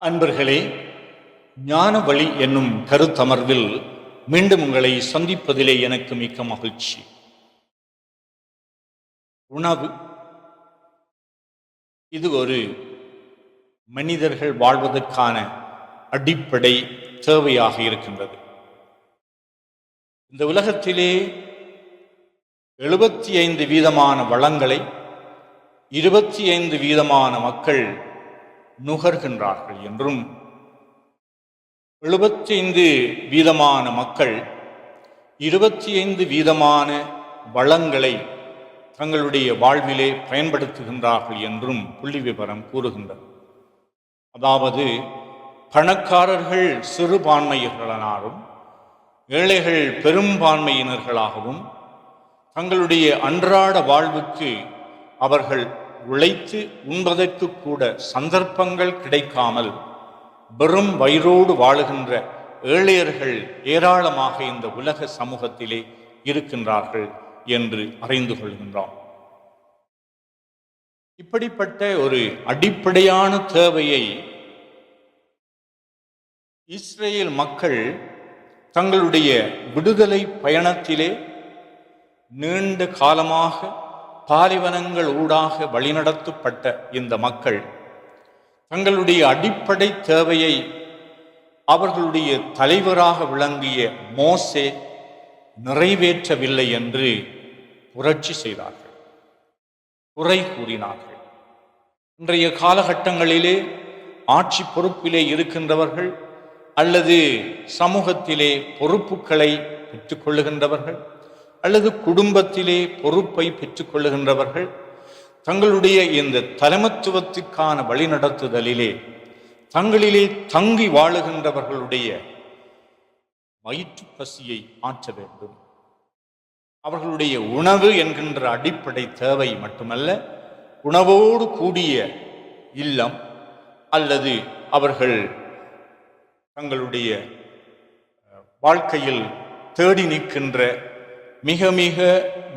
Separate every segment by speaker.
Speaker 1: அன்பர்களே, ஞான வழி என்னும் கருத்தமர்வில் மீண்டும் உங்களை சந்திப்பதிலே எனக்கு மிக்க மகிழ்ச்சி. உணவு இது ஒரு மனிதர்கள் வாழ்வதற்கான அடிப்படை தேவையாக இருக்கின்றது. இந்த உலகத்திலே 75% வளங்களை 25% மக்கள் நுகர்கின்றார்கள் என்றும் 75% மக்கள் 25% வளங்களை தங்களுடைய வாழ்விலே பயன்படுத்துகின்றார்கள் என்றும் புள்ளி விவரம் கூறுகின்றது. அதாவது பணக்காரர்கள் சிறுபான்மையினர்களாகவும் ஏழைகள் பெரும்பான்மையினர்களாகவும் தங்களுடைய அன்றாட வாழ்வுக்கு அவர்கள் உழைத்து உண்பதற்கு கூட சந்தர்ப்பங்கள் கிடைக்காமல் வெறும் வயிறோடு வாழுகின்ற ஏழையர்கள் ஏராளமாக இந்த உலக சமூகத்திலே இருக்கின்றார்கள் என்று அறிந்து கொள்கின்றோம். இப்படிப்பட்ட ஒரு அடிப்படையான தேவையை இஸ்ரேல் மக்கள் தங்களுடைய விடுதலை பயணத்திலே நீண்ட காலமாக பாலைவனங்கள் ஊடாக வழிநடத்தப்பட்ட இந்த மக்கள் தங்களுடைய அடிப்படை தேவையை அவர்களுடைய தலைவராக விளங்கிய மோசே நிறைவேற்றவில்லை என்று புரட்சி செய்தார்கள், குறை கூறினார்கள். இன்றைய காலகட்டங்களிலே ஆட்சி பொறுப்பிலே இருக்கின்றவர்கள் அல்லது சமூகத்திலே பொறுப்புகளை பெற்றுக்கொள்ளுகின்றவர்கள் அல்லது குடும்பத்திலே பொறுப்பை பெற்றுக்கொள்ளுகின்றவர்கள் தங்களுடைய இந்த தலைமத்துவத்துக்கான வழிநடத்துதலிலே தங்களிலே தங்கி வாழுகின்றவர்களுடைய வயிற்று பசியை ஆற்ற வேண்டும். அவர்களுடைய உணவு என்கின்ற அடிப்படை தேவை மட்டுமல்ல, உணவோடு கூடிய இல்லம் அல்லது அவர்கள் தங்களுடைய வாழ்க்கையில் தேடி நிற்கின்ற மிக மிக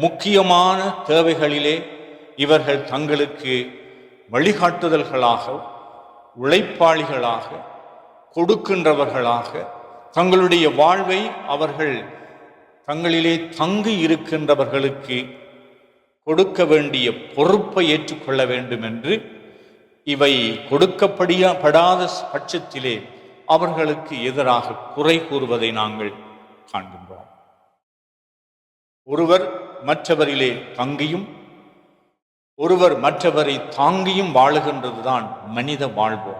Speaker 1: முக்கியமான தேவைகளிலே இவர்கள் தங்களுக்கு வழிகாட்டுதல்களாக, உழைப்பாளிகளாக, கொடுக்கின்றவர்களாக தங்களுடைய வாழ்வை அவர்கள் தங்களிலே தங்கி இருக்கின்றவர்களுக்கு கொடுக்க வேண்டிய பொறுப்பை ஏற்றுக்கொள்ள வேண்டும் என்று இவை கொடுக்கப்படாத பட்சத்திலே அவர்களுக்கு எதிராக குறை கூறுவதை நாங்கள் காண்கின்றோம். ஒருவர் மற்றவரிலே தங்கியும் ஒருவர் மற்றவரை தாங்கியும் வாழுகின்றதுதான் மனித வாழ்வு.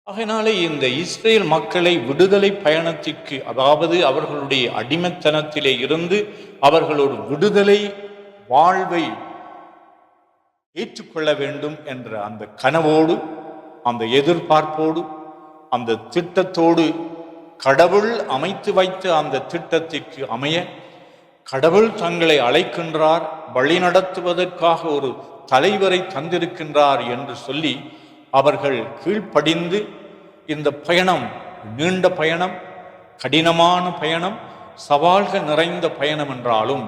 Speaker 1: ஆகையினாலே இந்த இஸ்ரேல் மக்களை விடுதலை பயணத்திற்கு, அதாவது அவர்களுடைய அடிமைத்தனத்திலே இருந்து அவர்கள் ஒரு விடுதலை வாழ்வை ஏற்றுக்கொள்ள வேண்டும் என்ற அந்த கனவோடு, அந்த எதிர்பார்ப்போடு, அந்த திட்டத்தோடு, கடவுள் அமைத்து வைத்த அந்த திட்டத்திற்கு அமைய கடவுள் தங்களை அழைக்கின்றார், வழிநடத்துவதற்காக ஒரு தலைவரை தந்திருக்கின்றார் என்று சொல்லி அவர்கள் கீழ்ப்படிந்து இந்த பயணம், நீண்ட பயணம், கடினமான பயணம், சவால்கள் நிறைந்த பயணம் என்றாலும்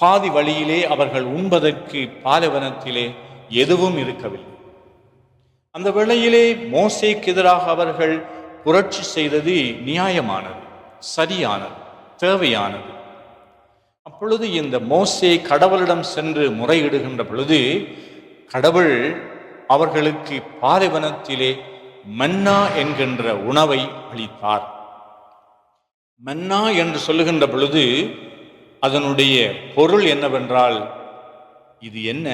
Speaker 1: பாதி வழியிலே அவர்கள் உண்பதற்கு பாலைவனத்திலே எதுவும் இருக்கவில்லை. அந்த வேளையிலே மோசேக்கு எதிராக அவர்கள் புரட்சி செய்தது நியாயமானது, சரியானது, தேவையானது. அப்பொழுது இந்த மோசே கடவுளிடம் சென்று முறையிடுகின்ற பொழுது கடவுள் அவர்களுக்கு பாலைவனத்திலே மன்னா என்கின்ற உணவை அளித்தார். மன்னா என்று சொல்லுகின்ற பொழுது அதனுடைய பொருள் என்னவென்றால், இது என்ன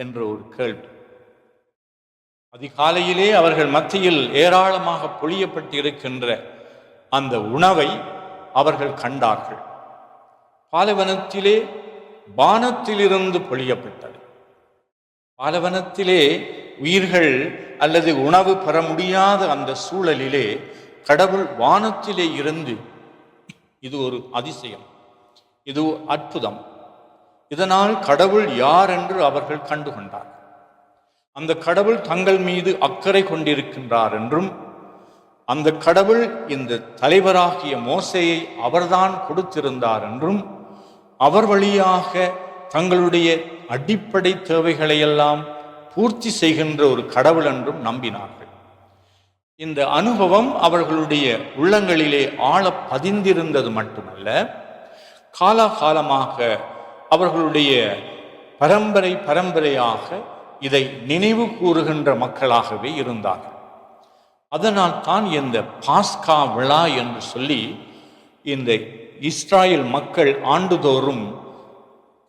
Speaker 1: என்ற ஒரு கேள்வி. அதிகாலையிலே அவர்கள் மத்தியில் ஏராளமாக பொழியப்பட்டு இருக்கின்ற அந்த உணவை அவர்கள் கண்டார்கள். பாலைவனத்திலே வானத்திலிருந்து பொழியப்பட்டது. பாலைவனத்திலே உயிர்கள் அல்லது உணவு பெற முடியாத அந்த சூழலிலே கடவுள் வானத்திலே இருந்து, இது ஒரு அதிசயம், இது அற்புதம். இதனால் கடவுள் யார் என்று அவர்கள் கண்டுகொண்டார். அந்த கடவுள் தங்கள் மீது அக்கறை கொண்டிருக்கின்றார் என்றும், அந்த கடவுள் இந்த தலைவராகிய மோசேயை அவர்தான் கொடுத்திருந்தார் என்றும், அவர் வழியாக தங்களுடைய அடிப்படை தேவைகளை எல்லாம் பூர்த்தி செய்கின்ற ஒரு கடவுள் என்றும் நம்பினார்கள். இந்த அனுபவம் அவர்களுடைய உள்ளங்களிலே ஆழ பதிந்திருந்தது மட்டுமல்ல, காலாகாலமாக அவர்களுடைய பரம்பரையாக இதை நினைவு கூறுகின்ற மக்களாகவே இருந்தார்கள். அதனால் தான் இந்த பாஸ்கா விழா என்று சொல்லி இந்த இஸ்ராயல் மக்கள் ஆண்டுதோறும்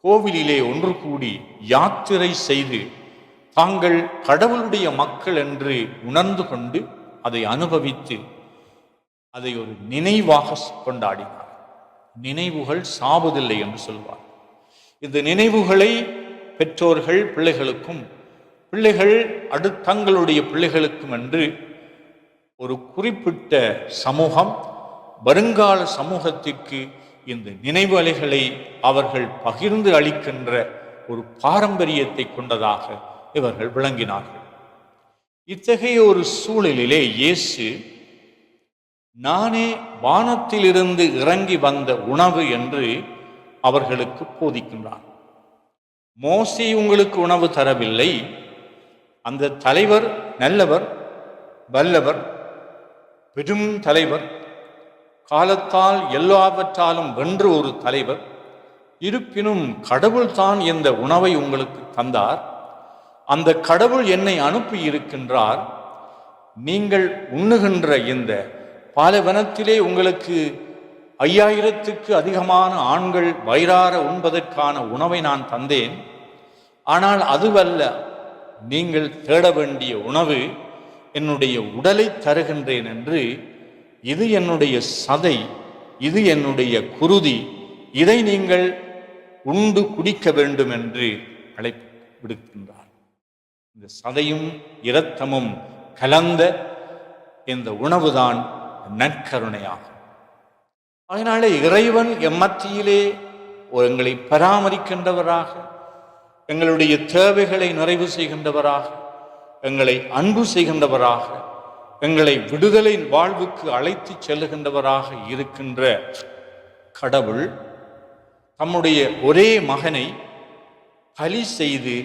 Speaker 1: கோவிலிலே ஒன்று கூடி யாத்திரை செய்து தாங்கள் கடவுளுடைய மக்கள் என்று உணர்ந்து கொண்டு அதை அனுபவித்து அதை ஒரு நினைவாக கொண்டாடினார். நினைவுகள் சாவதில்லை என்று சொல்வார். இந்த நினைவுகளை பெற்றோர்கள் பிள்ளைகளுக்கும், பிள்ளைகள் தங்களுடைய பிள்ளைகளுக்கும் என்று ஒரு குறிப்பிட்ட சமூகம், வருங்கால சமூகத்திற்கு இந்த நினைவு அலைகளை அவர்கள் பகிர்ந்து அளிக்கின்ற ஒரு பாரம்பரியத்தை கொண்டதாக இவர்கள் விளங்கினார்கள். இத்தகைய ஒரு சூழலிலே இயேசு நானே வானத்திலிருந்து இறங்கி வந்த உணவு என்று அவர்களுக்கு போதிக்கின்றார். மோசே உங்களுக்கு உணவு தரவில்லை, அந்த தலைவர் நல்லவர், வல்லவர், பெரும் தலைவர், காலத்தால் எல்லாவற்றாலும் வென்ற ஒரு தலைவர். இருப்பினும் கடவுள் தான் இந்த உணவை உங்களுக்கு தந்தார். அந்த கடவுள் என்னை அனுப்பி இருக்கின்றார். நீங்கள் உண்ணுகின்ற இந்த பாலைவனத்திலே உங்களுக்கு 5000க்கு அதிகமான ஆண்கள் வயிறார உண்பதற்கான உணவை நான் தந்தேன். ஆனால் அதுவல்ல, நீங்கள் தேட வேண்டிய உணவு என்னுடைய உடலை தருகின்றேன் என்று, இது என்னுடைய சதை, இது என்னுடைய குருதி, இதை நீங்கள் உண்டு குடிக்க வேண்டும் என்று அழைப்பு விடுக்கின்றார். இந்த சதையும் இரத்தமும் கலந்த இந்த உணவுதான் நற்கருணையாகும். அதனாலே இறைவன் எம்மத்தியிலே எங்களை பராமரிக்கின்றவராக, எங்களுடைய தேவைகளை நிறைவு செய்கின்றவராக, எங்களை அன்பு செய்கின்றவராக, எங்களை விடுதலை வாழ்வுக்கு அழைத்து செல்லுகின்றவராக இருக்கின்ற கடவுள் தம்முடைய ஒரே மகனை பலி செய்து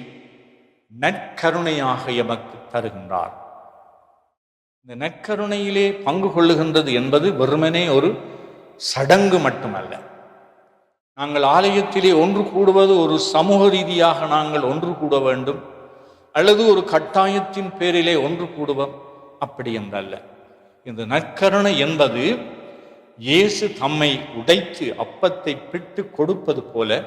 Speaker 1: நற்கருணையாக எமக்கு தருகின்றார். இந்த நற்கருணையிலே பங்கு கொள்ளுகின்றது என்பது வெறுமனே ஒரு சடங்கு மட்டுமல்ல. நாங்கள் ஆலயத்திலே ஒன்று கூடுவது ஒரு சமூக ரீதியாக நாங்கள் ஒன்று கூட வேண்டும், அல்லது ஒரு கட்டாயத்தின் பேரிலே ஒன்று கூடுவோம், அப்படி என்றல்ல. இந்த நற்கருணை என்பது இயேசு தம்மை உடைத்து அப்பத்தை பிட்டு கொடுப்பது போல,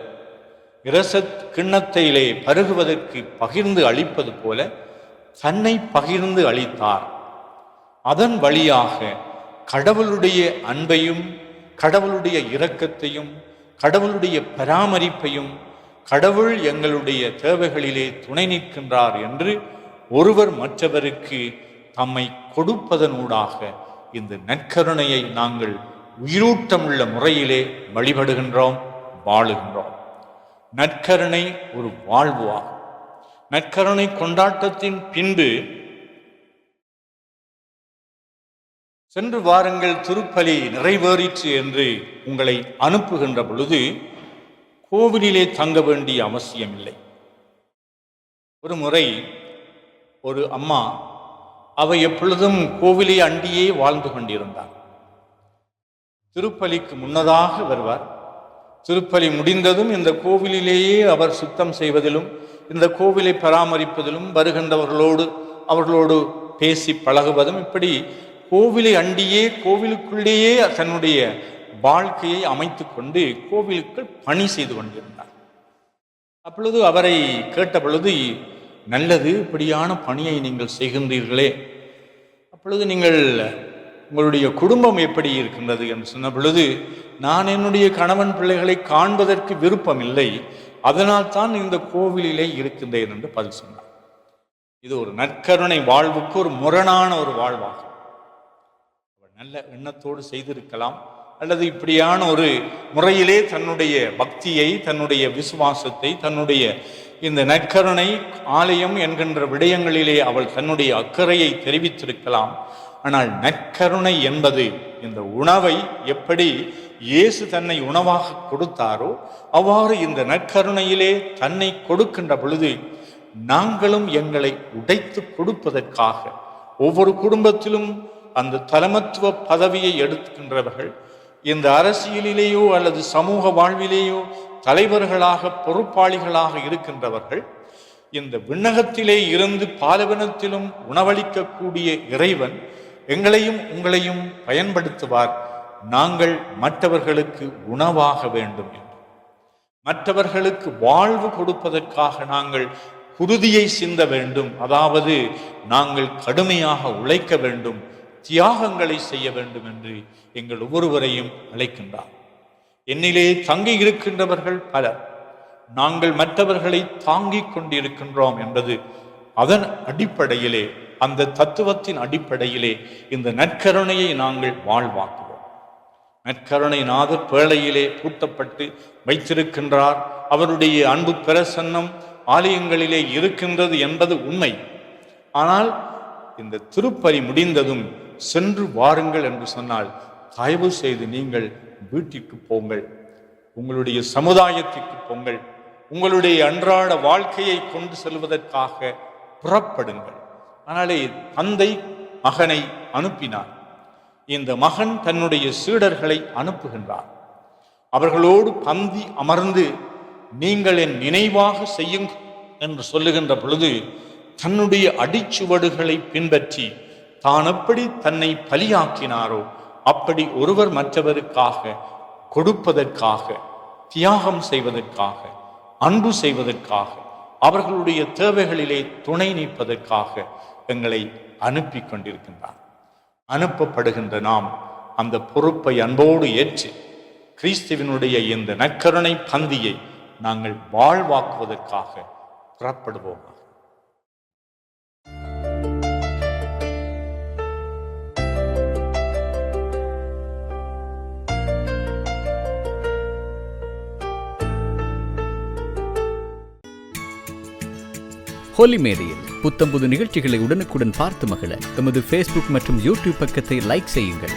Speaker 1: இரசத் கிண்ணத்திலே பருகுவதற்கு பகிர்ந்து அளிப்பது போல தன்னை பகிர்ந்து அளித்தார். அதன் வழியாக கடவுளுடைய அன்பையும், கடவுளுடைய இரக்கத்தையும், கடவுளுடைய பராமரிப்பையும், கடவுள் எங்களுடைய தேவைகளிலே துணை நிற்கின்றார் என்று ஒருவர் மற்றவருக்கு தம்மை கொடுப்பதனூடாக இந்த நற்கருணையை நாங்கள் உயிரூட்டமுள்ள முறையிலே வழிபடுகின்றோம், வாழுகின்றோம். நற்கருணை ஒரு வாழ்வாகும். நற்கருணை கொண்டாட்டத்தின் பின்பு சென்று வாருங்கள், திருப்பலி நிறைவேறிற்று என்று உங்களை அனுப்புகின்ற பொழுது கோவிலிலே தங்க வேண்டிய அவசியமில்லை. ஒரு முறை ஒரு அம்மா, அவ எப்பொழுதும் கோவிலை அண்டியே வாழ்ந்து கொண்டிருந்தார். திருப்பலிக்கு முன்னதாக வருவார். திருப்பலி முடிந்ததும் இந்த கோவிலிலேயே அவர் சுத்தம் செய்வதிலும், இந்த கோவிலை பராமரிப்பதிலும், வருகின்றவர்களோடு அவர்களோடு பேசி பழகுவதும், இப்படி கோவிலை அண்டியே கோவிலுக்குள்ளேயே தன்னுடைய வாழ்க்கையை அமைத்து கொண்டு கோவிலுக்குள் பணி செய்து கொண்டிருந்தார். அப்பொழுது அவரை கேட்ட பொழுது, நல்லது, இப்படியான பணியை நீங்கள் செய்கின்றீர்களே, அப்பொழுது நீங்கள் உங்களுடைய குடும்பம் எப்படி இருக்கின்றது என்று சொன்ன பொழுது, நான் என்னுடைய கணவன் பிள்ளைகளை காண்பதற்கு விருப்பம் இல்லை, அதனால் தான் இந்த கோவிலிலே இருக்கின்றேன் என்று பதில் சொன்னார். இது ஒரு நற்கருணை வாழ்வுக்கு ஒரு முரணான ஒரு வாழ்வாகும். நல்ல எண்ணத்தோடு செய்திருக்கலாம், அல்லது இப்படியான ஒரு முறையிலே தன்னுடைய பக்தியை, தன்னுடைய விசுவாசத்தை, தன்னுடைய இந்த நற்கருணை ஆலயம் என்கின்ற விடயங்களிலே அவள் தன்னுடைய அக்கறையை தெரிவித்திருக்கலாம். ஆனால் நற்கருணை என்பது இந்த உணவை எப்படி இயேசு தன்னை உணவாக கொடுத்தாரோ அவ்வாறு இந்த நற்கருணையிலே தன்னை கொடுக்கின்ற பொழுது நாங்களும் எங்களை உடைத்து கொடுப்பதற்காக ஒவ்வொரு குடும்பத்திலும் அந்த தலைமத்துவ பதவியை எடுக்கின்றவர்கள் இந்த அரசியலிலேயோ அல்லது சமூக வாழ்விலேயோ தலைவர்களாக பொறுப்பாளிகளாக இருக்கின்றவர்கள் இந்த விண்ணகத்திலே இருந்து பாலவனத்திலும் உணவளிக்கக்கூடிய இறைவன் எங்களையும் உங்களையும் பயன்படுத்துவார். நாங்கள் மற்றவர்களுக்கு உணவாக வேண்டும் என்று, மற்றவர்களுக்கு வாழ்வு கொடுப்பதற்காக நாங்கள் குருதியை சிந்த வேண்டும். அதாவது நாங்கள் கடுமையாக உழைக்க வேண்டும், தியாகங்களை செய்ய வேண்டும் என்று எங்கள் ஒவ்வொருவரையும் அழைக்கின்றார். என்னிலே தங்கி இருக்கின்றவர்கள் பலர். நாங்கள் மற்றவர்களை தாங்கிக் கொண்டிருக்கின்றோம் என்பது அதன் அடிப்படையிலே, அந்த தத்துவத்தின் அடிப்படையிலே இந்த நற்கருணையை நாங்கள் வாழ்வாக்குவோம். நற்கருணை நாதர் பேழையிலே பூட்டப்பட்டு வைத்திருக்கின்றார். அவருடைய அன்பு பிரசன்னம் ஆலயங்களிலே இருக்கின்றது என்பது உண்மை. ஆனால் இந்த திருப்பலி முடிந்ததும் சென்று வாருங்கள் என்று சொன்னால், தயவு செய்து நீங்கள் வீட்டிற்கு போங்கள், உங்களுடைய சமுதாயத்திற்கு போங்கள், உங்களுடைய அன்றாட வாழ்க்கையை கொண்டு செல்வதற்காக புறப்படுங்கள். ஆனாலே தந்தை மகனை அனுப்பினார். இந்த மகன் தன்னுடைய சீடர்களை அனுப்புகின்றார். அவர்களோடு பந்தி அமர்ந்து நீங்கள் என் நினைவாக செய்யுங்கள் என்று சொல்லுகின்ற பொழுது, தன்னுடைய அடிச்சுவடுகளை பின்பற்றி தான் எப்படி தன்னை பலியாக்கினாரோ அப்படி ஒருவர் மற்றவருக்காக கொடுப்பதற்காக, தியாகம் செய்வதற்காக, அன்பு செய்வதற்காக, அவர்களுடைய தேவைகளிலே துணை நிற்பதற்காக எங்களை அனுப்பி கொண்டிருக்கின்றார். அனுப்பப்படுகின்ற நாம் அந்த பொறுப்பை அன்போடு ஏற்று கிறிஸ்துவினுடைய இந்த நற்கருணை பந்தியை நாங்கள் வாழ்வாக்குவதற்காக புறப்படுவோம்.
Speaker 2: ஹோலி மேரியில் புத்தம்புது நிகழ்ச்சிகளை உடனுக்குடன் பார்த்து மகிழ எமது ஃபேஸ்புக் மற்றும் யூடியூப் பக்கத்தை லைக் செய்யுங்கள்.